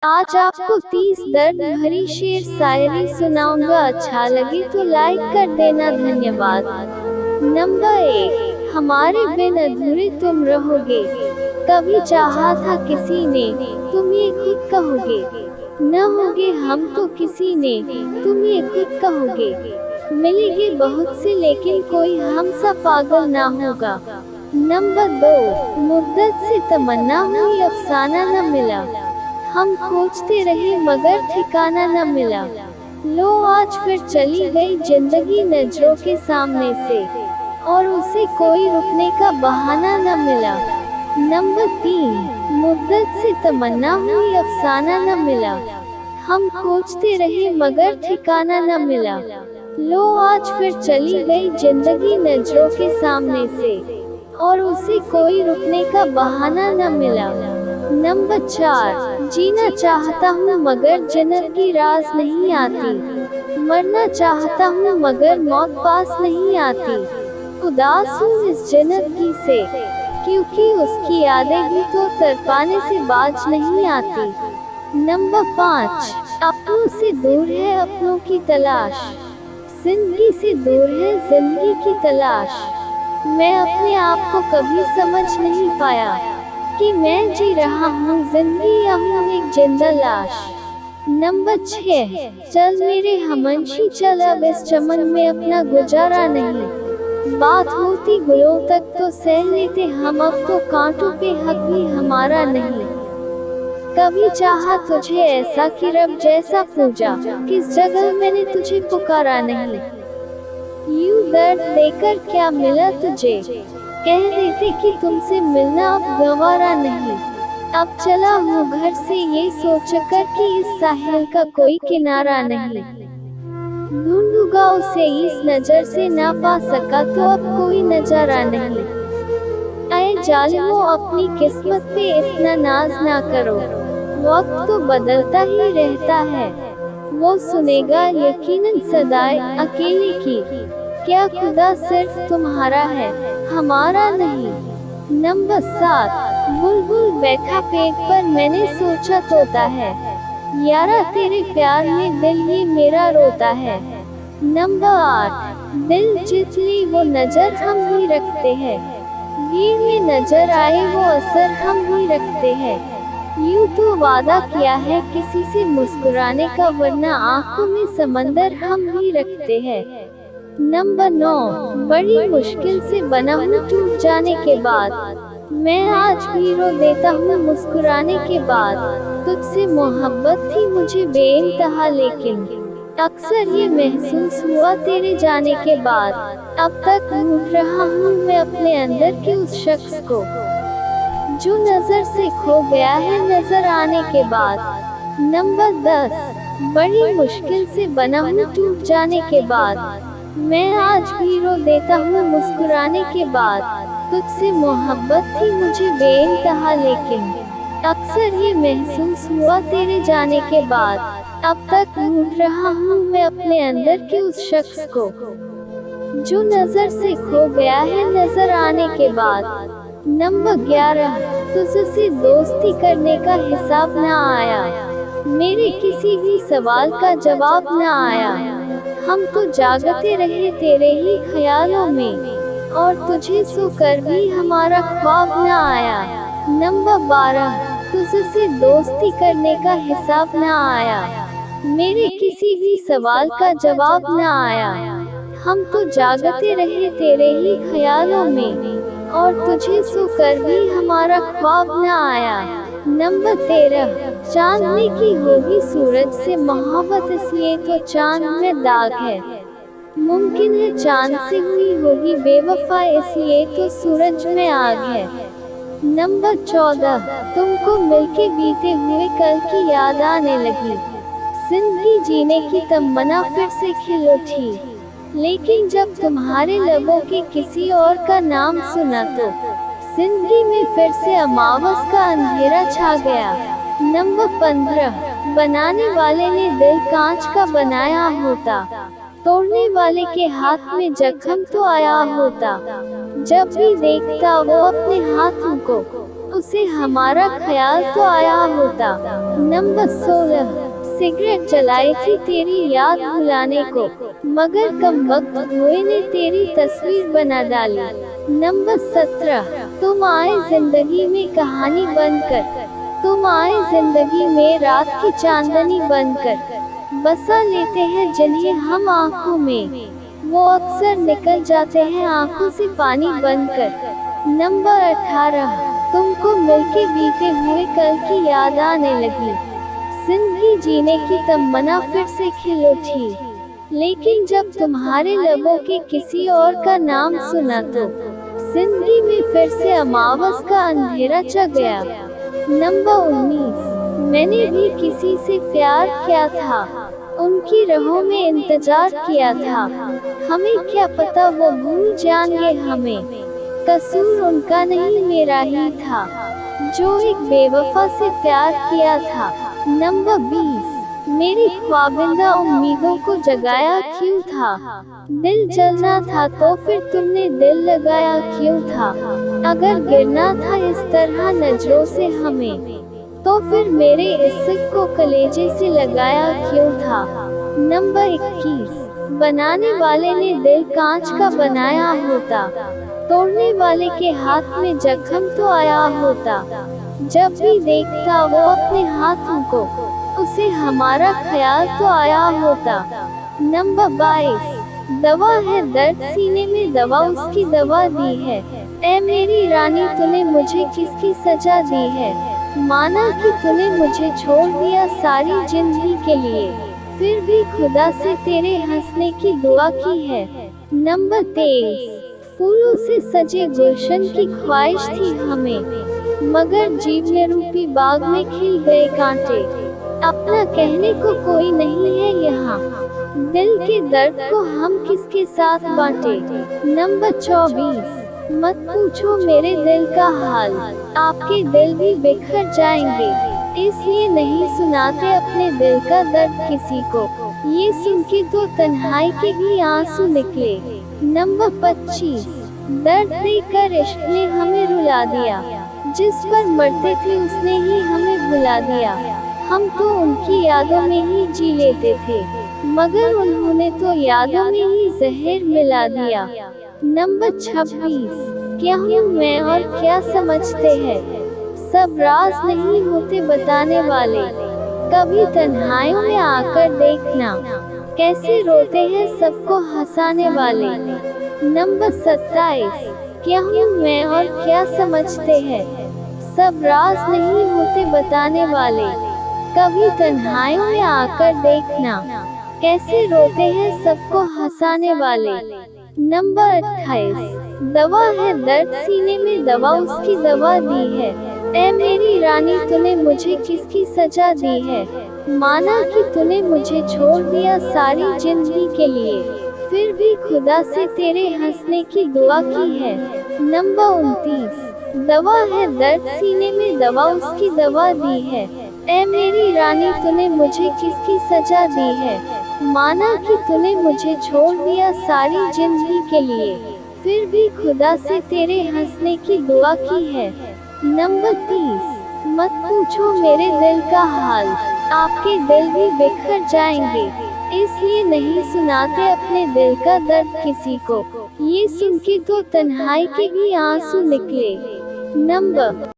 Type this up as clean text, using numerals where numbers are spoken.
आज आपको 30 दर्द भरी शेर शायरी सुनाऊंगा। अच्छा लगे तो लाइक कर देना। धन्यवाद। नंबर 1। हमारे बिन अधूरे तुम रहोगे। कभी चाहा था किसी ने, तुम ये खुद कहोगे। न होगे हम तो किसी ने, तुम ये खुद कहोगे। मिलेंगे बहुत से लेकिन कोई हम सा पागल ना होगा। नंबर 2। मुद्दत से तमन्ना हुई अफसाना न मिला। हम खोजते रहे मगर ठिकाना न मिला। लो आज फिर चली गई जिंदगी नजरों के सामने से, और उसे कोई रुकने का बहाना न मिला। नंबर 3। मुद्दत से तमन्ना हुई अफसाना न मिला। हम खोजते रहे मगर ठिकाना न मिला। लो आज फिर चली गई जिंदगी नजरों के सामने से, और उसे कोई रुकने का बहाना न मिला। नंबर 4। जीना चाहता हूँ मगर जन्नत की रास नहीं आती। मरना चाहता हूँ मगर मौत पास नहीं आती। उदास हूँ इस जन्नत की से, क्योंकि उसकी यादें भी तो तड़पाने से बाज नहीं आती। नंबर 5। अपनों से दूर है अपनों की तलाश। जिंदगी से दूर है जिंदगी की तलाश। मैं अपने आप को कभी समझ नहीं पाया कि मैं जी रहा हूँ जिंदगी या हूँ एक जिंदा लाश। नंबर 6। चल मेरे हमनशी चल, अब इस चमन में अपना गुजारा नहीं। बात होती गुलों तक तो सह लेते हम, अब तो कांटों पे हक भी हमारा नहीं। कभी चाहा तुझे ऐसा कि रब जैसा पूजा, किस जगह मैंने तुझे पुकारा नहीं। यूं दर्द देकर क्या मिला तुझे, कह देते कि तुमसे मिलना अब गंवारा नहीं। अब चला हूँ घर से ये सोचकर कि इस साहिल का कोई किनारा नहीं। ढूंढूंगा उसे इस नजर से ना पा सका तो अब कोई नजारा नहीं। ऐ जालिमो अपनी किस्मत पे इतना नाज ना करो, वक्त तो बदलता ही रहता है। वो सुनेगा यकीनन सदाएं अकेले की, क्या खुदा सिर्फ तुम्हारा है हमारा नहीं। नंबर 7। बुलबुल बैठा पेड़ पर मैंने सोचा तोता है। यारा तेरे प्यार में दिल ये मेरा रोता है। नंबर 8। दिल जीत ले वो नजर हम ही रखते हैं। भीड़ में नजर आए वो असर हम ही रखते हैं। यूं तो वादा किया है किसी से मुस्कुराने का, वरना आंखों में समंदर हम ही रखते हैं। नंबर 9। बड़ी मुश्किल से बना हूँ टूट जाने के बाद। मैं आज भी रो देता हूँ मुस्कुराने के बाद। तुझसे मोहब्बत थी मुझे बेइंतहा, लेकिन अक्सर ये महसूस हुआ तेरे जाने के बाद। अब तक ढूंढ रहा हूँ मैं अपने अंदर के उस शख्स को, जो नजर से खो गया है नजर आने के बाद। नंबर 10। बड़ी मुश्किल से बना हूँ टूट जाने के बाद। मैं आज भी रो देता हूँ मुस्कुराने के बाद। तुझसे मोहब्बत थी मुझे बेइंतहा, लेकिन अक्सर ये महसूस हुआ तेरे जाने के बाद। अब तक ढूंढ रहा हूँ मैं अपने अंदर के उस शख्स को, जो नजर से खो गया है नजर आने के बाद। नंबर 11। तुझसे दोस्ती करने का हिसाब ना आया, मेरे किसी भी सवाल का जवाब ना आया। हम तो जागते रहे तेरे ही ख्यालों में, और तुझे सोकर भी हमारा ख्वाब न आया। नंबर 12। तुझसे दोस्ती करने का हिसाब न आया, मेरे किसी भी सवाल का जवाब न आया। हम तो जागते रहे तेरे ही ख्यालों में, और तुझे सोकर भी हमारा ख्वाब न आया। नंबर 13। चांदने की होगी सूरज से मोहब्बत, इसलिए तो चांद में दाग है। मुमकिन है चांद से हुई होगी बेवफा, इसलिए तो सूरज में आग है। नंबर 14। तुमको मिलके बीते हुए कल की याद आने लगी। जिंदगी जीने की तमन्ना फिर से खिल उठी, लेकिन जब तुम्हारे लबों के किसी और का नाम सुना तो जिंदगी में फिर से अमावस का अंधेरा छा गया। नंबर 15। बनाने वाले ने दिल कांच का बनाया होता, तोड़ने वाले के हाथ में जख्म तो आया होता। जब भी देखता वो अपने हाथों को, उसे हमारा ख्याल तो आया होता। नंबर 16, सिगरेट जलाई थी तेरी याद भुलाने को, मगर कमबख्त धुएं ने तेरी तस्वीर बना डाली। नंबर 17, तुम आए जिंदगी में कहानी बनकर, तुम आए जिंदगी में रात की चांदनी बनकर, बसा लेते हैं जिन्हें हम आँखों में, वो अक्सर निकल जाते हैं आँखों से पानी बनकर। नंबर 18, तुमको मिलके बीते हुए कल की याद आने लगी, जिंदगी जीने की तमन्ना फिर से खिल उठी, लेकिन जब तुम्हारे लबों के किसी और का नाम सुना तो जिंदगी में फिर से अमावस का अंधेरा छा गया। नंबर 19, मैंने भी किसी से प्यार किया था, उनकी राहों में इंतजार किया था, हमें क्या पता वो भूल जाएंगे हमें, कसूर उनका नहीं मेरा ही था, जो एक बेवफा से प्यार किया था। नंबर 20, मेरी ख्वाबिंदा उम्मीदों को जगाया क्यों था, दिल जलना था तो फिर तुमने दिल लगाया क्यों था, अगर गिरना था इस तरह नजरों से हमें, तो फिर मेरे इश्क को कलेजे से लगाया क्यों था। नंबर 21, बनाने वाले ने दिल कांच का बनाया होता, तोड़ने वाले के हाथ में जख्म तो आया होता, जब भी देखता वो अपने हाथों को, उसे हमारा ख्याल तो आया होता। नंबर 22, दवा है दर्द सीने में, दवा उसकी दवा दी है, ऐ मेरी रानी तूने मुझे किसकी सजा दी है, माना कि तूने मुझे छोड़ दिया सारी जिंदगी के लिए, फिर भी खुदा से तेरे हंसने की दुआ की है। नंबर 23, फूलों से सजे गुलशन की ख्वाहिश थी हमें, मगर जीवने रूपी बाग में खिल गए कांटे, अपना कहने को कोई नहीं है यहाँ, दिल के दर्द को हम किसके साथ बांटे। नंबर 24, मत पूछो मेरे दिल का हाल, आपके दिल भी बिखर जाएंगे, इसलिए नहीं सुनाते अपने दिल का दर्द किसी को, ये सुन के तो तन्हाई के भी आंसू निकले। नंबर 25, दर्द देकर इश्क ने हमें रुला दिया, जिस पर मरते थे उसने ही हमें भुला दिया, हम तो उनकी यादों में ही जी लेते थे, मगर उन्होंने तो यादों में ही जहर मिला दिया। नंबर 26, क्या हूँ मैं और क्या समझते हैं, सब राज नहीं होते बताने वाले, कभी तन्हाइयों में आकर देखना, कैसे रोते हैं सबको हंसाने वाले। नंबर 27, क्या हूँ मैं और क्या समझते हैं, सब राज नहीं होते बताने वाले, कभी तन्हाइयों में आकर देखना, कैसे रोते हैं सबको हंसाने वाले। नंबर 28, दवा है दर्द सीने में, दवा उसकी दवा दी है, ऐ मेरी रानी तूने मुझे किसकी सजा दी है, माना कि तूने मुझे छोड़ दिया सारी जिंदगी के लिए, फिर भी खुदा से तेरे हंसने की दुआ की है। नंबर 29, दवा है दर्द सीने में, दवा उसकी दवा दी है, ऐ मेरी रानी तूने मुझे किसकी सजा दी है, माना कि तूने मुझे छोड़ दिया सारी जिंदगी के लिए, फिर भी खुदा से तेरे हंसने की दुआ की है। नंबर 30, मत पूछो मेरे दिल का हाल, आपके दिल भी बिखर जाएंगे, इसलिए नहीं सुनाते अपने दिल का दर्द किसी को, ये सुन के तो तन्हाई के भी आंसू निकले। नंबर